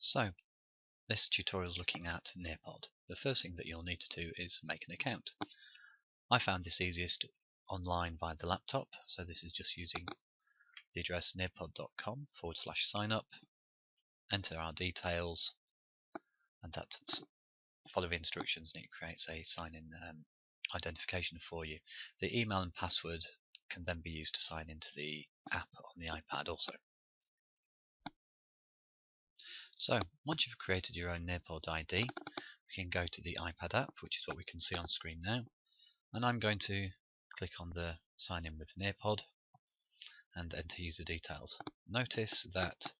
So, this tutorial is looking at Nearpod. The first thing that you'll need to do is make an account. I found this easiest online via the laptop, so this is just using the address nearpod.com/signup, enter our details, and that follow the instructions and it creates a sign-in identification for you. The email and password can then be used to sign into the app on the iPad also. So, once you've created your own Nearpod ID, we can go to the iPad app, which is what we can see on screen now, and I'm going to click on the sign in with Nearpod and enter user details. Notice that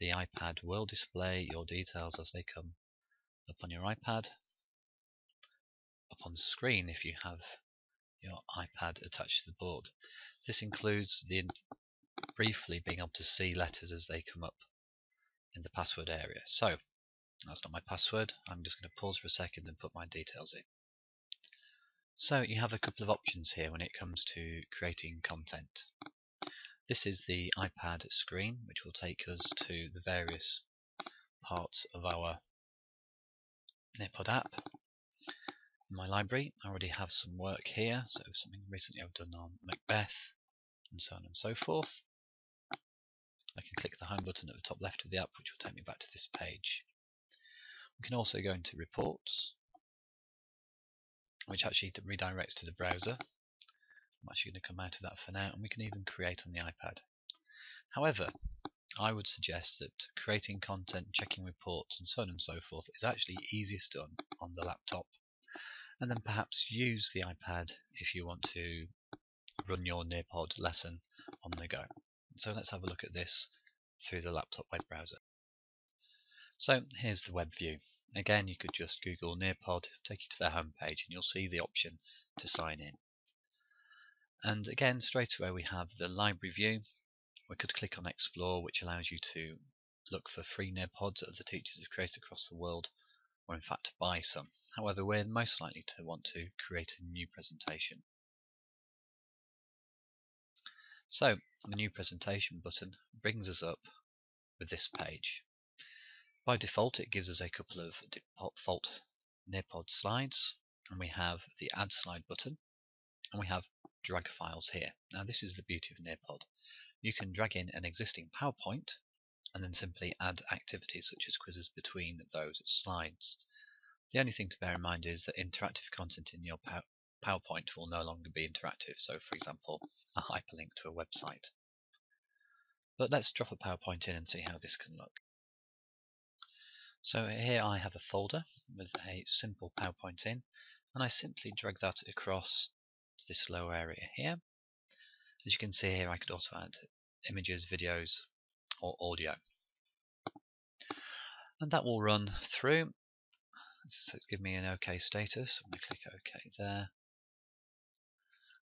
the iPad will display your details as they come up on your iPad, up on screen if you have your iPad attached to the board. This includes briefly being able to see letters as they come up in the password area. So, that's not my password. I'm just going to pause for a second and put my details in. So you have a couple of options here when it comes to creating content. This is the iPad screen, which will take us to the various parts of our Nearpod app. In my library, I already have some work here, so something recently I've done on Macbeth, and so on and so forth. I can click the home button at the top left of the app, which will take me back to this page. We can also go into reports, which actually redirects to the browser. I'm actually going to come out of that for now, and we can even create on the iPad. However, I would suggest that creating content, checking reports, and so on and so forth is actually easiest done on the laptop, and then perhaps use the iPad if you want to run your Nearpod lesson on the go. So let's have a look at this through the laptop web browser. So here's the web view. Again, you could just Google Nearpod, take you to their home page, and you'll see the option to sign in. And again, straight away we have the library view. We could click on Explore, which allows you to look for free Nearpods that other teachers have created across the world, or in fact buy some. However, we're most likely to want to create a new presentation. So, the new presentation button brings us up with this page. By default, it gives us a couple of default Nearpod slides, and we have the Add Slide button, and we have drag files here. Now, this is the beauty of Nearpod. You can drag in an existing PowerPoint and then simply add activities such as quizzes between those slides. The only thing to bear in mind is that interactive content in your PowerPoint will no longer be interactive, so for example a hyperlink to a website. But let's drop a PowerPoint in and see how this can look. So here I have a folder with a simple PowerPoint in, and I simply drag that across to this lower area here. As you can see here, I could also add images, videos, or audio. And that will run through. So it's given me an OK status. I'm going to click OK there.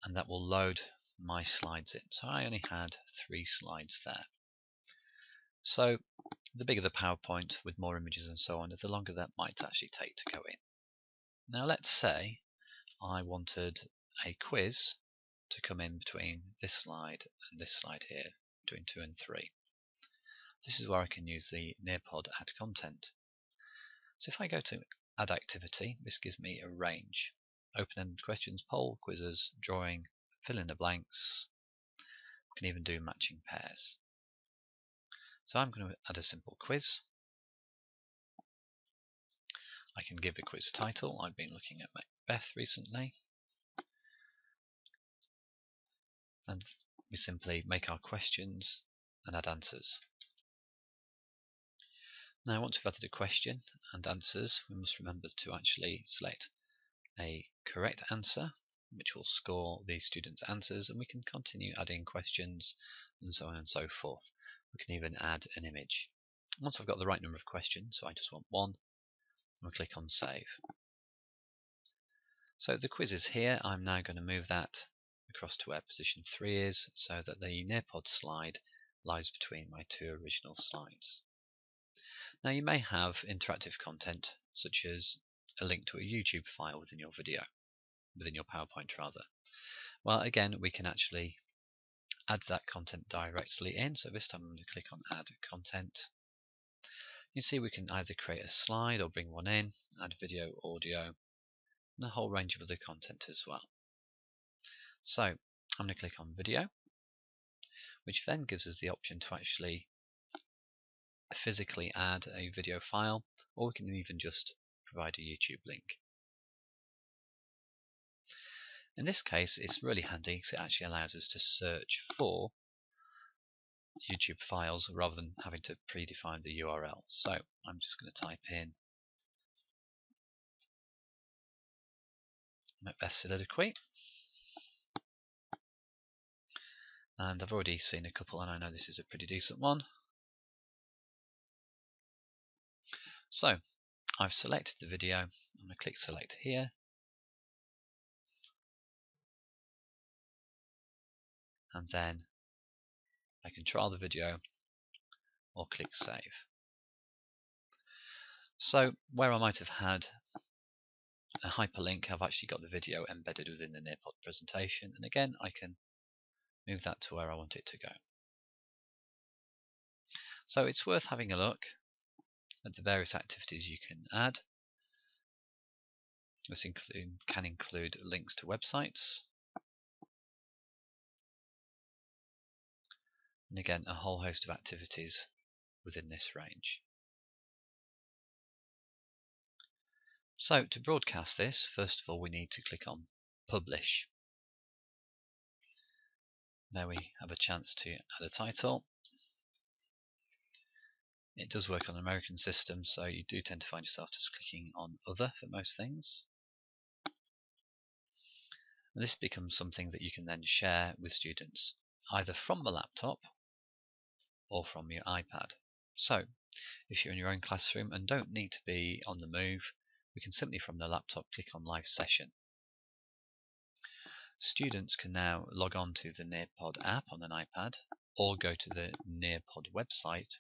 And that will load my slides in. So I only had 3 slides there. So the bigger the PowerPoint with more images and so on, the longer that might actually take to go in. Now let's say I wanted a quiz to come in between this slide and this slide here, between 2 and 3. This is where I can use the Nearpod Add Content. So if I go to Add Activity, this gives me a range. Open-ended questions, poll, quizzes, drawing, fill in the blanks. We can even do matching pairs. So I'm going to add a simple quiz. I can give a quiz title. I've been looking at Macbeth recently. And we simply make our questions and add answers. Now once we've added a question and answers, we must remember to actually select a correct answer, which will score the student's answers, and we can continue adding questions and so on and so forth. We can even add an image. Once I've got the right number of questions, so I just want 1, we'll click on Save. So the quiz is here. I'm now going to move that across to where position 3 is, so that the Nearpod slide lies between my 2 original slides. Now you may have interactive content, such as a link to a YouTube file within your video, within your PowerPoint rather. Well, again, we can actually add that content directly in. So this time I'm going to click on Add Content. You see we can either create a slide or bring one in, add video, audio, and a whole range of other content as well. So I'm going to click on video, which then gives us the option to actually physically add a video file, or we can even just provide a YouTube link. In this case, it's really handy because it actually allows us to search for YouTube files rather than having to predefine the URL. So I'm just going to type in Macbeth Soliloquy, and I've already seen a couple and I know this is a pretty decent one. So I've selected the video. I'm going to click select here, and then I can trial the video or click save. So where I might have had a hyperlink, I've actually got the video embedded within the Nearpod presentation, and again I can move that to where I want it to go. So it's worth having a look at the various activities you can add. This can include links to websites, and again a whole host of activities within this range. So to broadcast this, first of all we need to click on Publish. Now we have a chance to add a title. It does work on an American system, so you do tend to find yourself just clicking on Other for most things. And this becomes something that you can then share with students, either from the laptop or from your iPad. So if you're in your own classroom and don't need to be on the move, we can simply from the laptop click on Live Session. Students can now log on to the Nearpod app on an iPad or go to the Nearpod website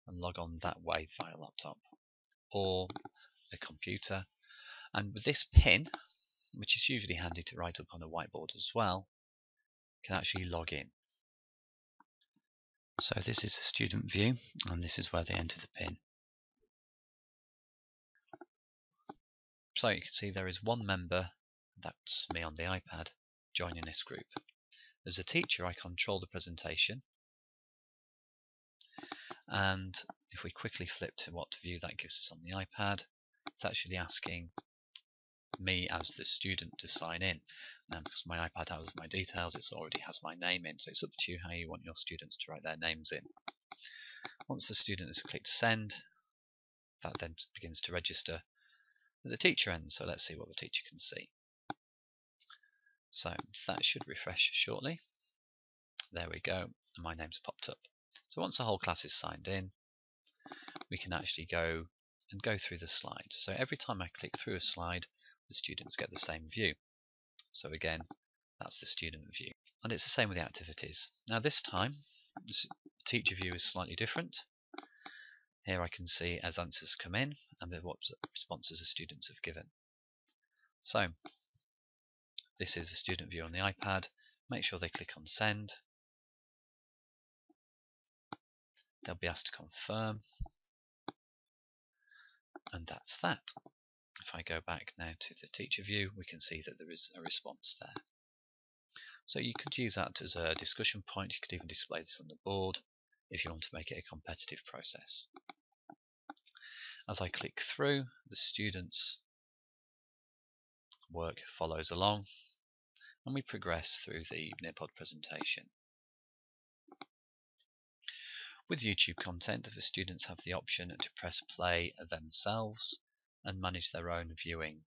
and log on that way via laptop or a computer. And with this pin, which is usually handy to write up on a whiteboard as well, can actually log in. So this is a student view, and this is where they enter the pin. So you can see there is one member, that's me on the iPad, joining this group. As a teacher, I control the presentation, and if we quickly flip to what view that gives us on the iPad, it's actually asking me as the student to sign in. Now because my iPad has my details, it already has my name in, so it's up to you how you want your students to write their names in. Once the student has clicked send, that then begins to register at the teacher end, so let's see what the teacher can see. So that should refresh shortly. There we go, and my name's popped up. So once the whole class is signed in, we can actually go through the slides. So every time I click through a slide, the students get the same view. So again, that's the student view. And it's the same with the activities. Now this time, the teacher view is slightly different. Here I can see as answers come in and what responses the students have given. So this is the student view on the iPad. Make sure they click on send. They'll be asked to confirm. And that's that. If I go back now to the teacher view, we can see that there is a response there. So you could use that as a discussion point. You could even display this on the board if you want to make it a competitive process. As I click through, the students' work follows along, and we progress through the Nearpod presentation. With YouTube content, the students have the option to press play themselves and manage their own viewing,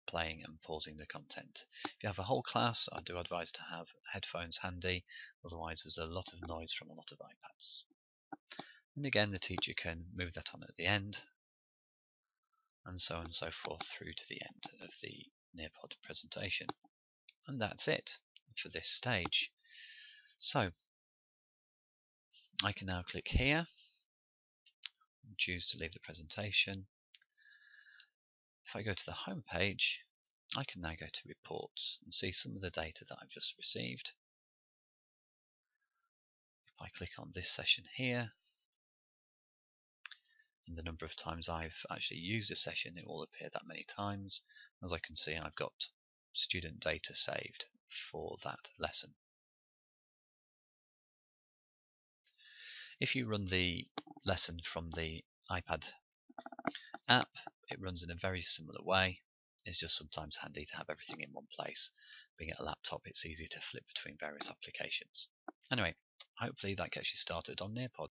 playing and pausing the content. If you have a whole class, I do advise to have headphones handy, otherwise there's a lot of noise from a lot of iPads. And again, the teacher can move that on at the end, and so forth through to the end of the Nearpod presentation. And that's it for this stage. So I can now click here and choose to leave the presentation. If I go to the home page, I can now go to reports and see some of the data that I've just received. If I click on this session here and the number of times I've actually used a session, it will appear that many times. As I can see, I've got student data saved for that lesson. If you run the lesson from the iPad app, it runs in a very similar way. It's just sometimes handy to have everything in one place. Being at a laptop, it's easy to flip between various applications. Anyway, hopefully that gets you started on Nearpod.